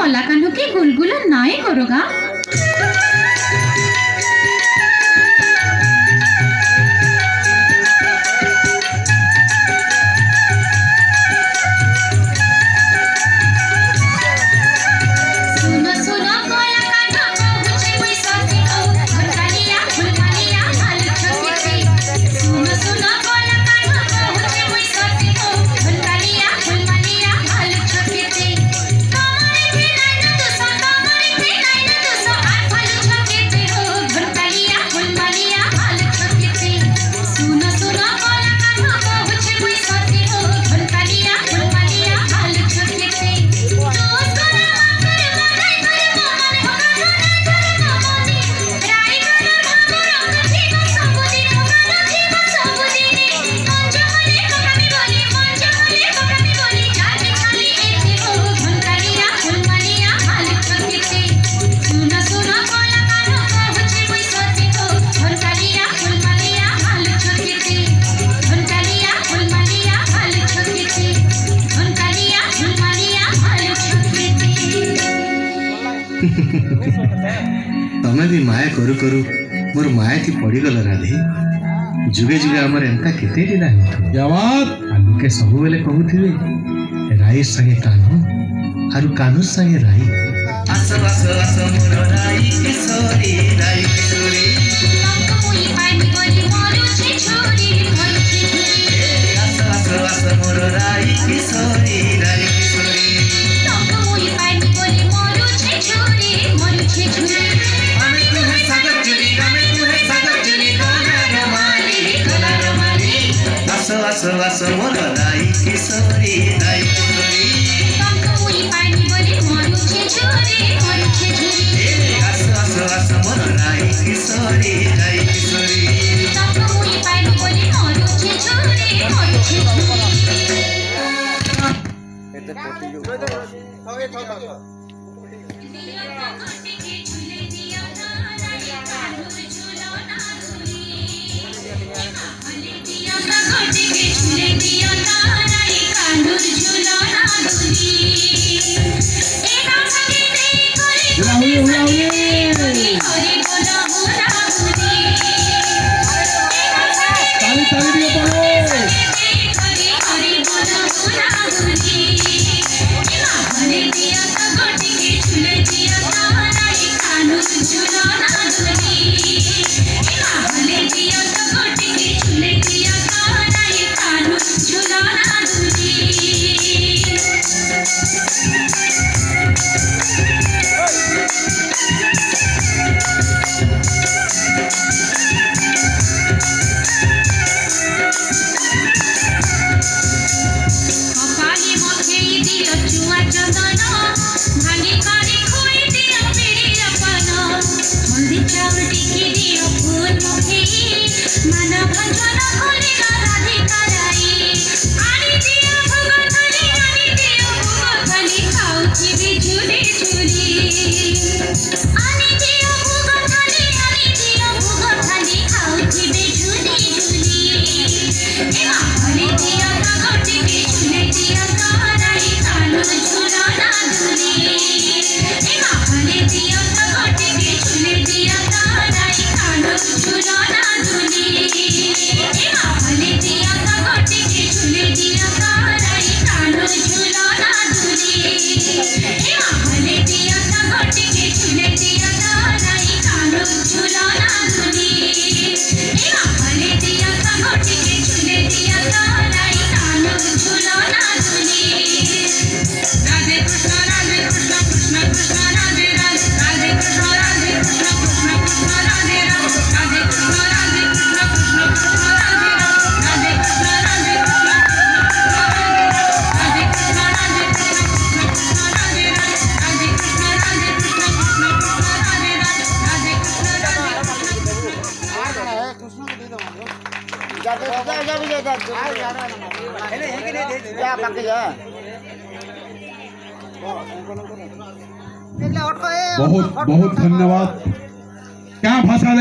কলা কানুকে গুলগুলো নাই করো গা। तमे भी माया करू करू मोर माया की पड़ीगल राधे। जुगे जुगे आमर एंता केते दिला जवाब लोके सब बेले कहूथिबे राई संगे कानू आरु कानू संगे राई। आस आस आस मोर राई किशोरी राई किशोरी आस आस आस मोर राई किशोरी राई किशोरी आस आस मोर राई किशोरी राई किशोरी आस आस आस मोर राई किशोरी राई किशोरी बहुत बहुत धन्यवाद। क्या भाषा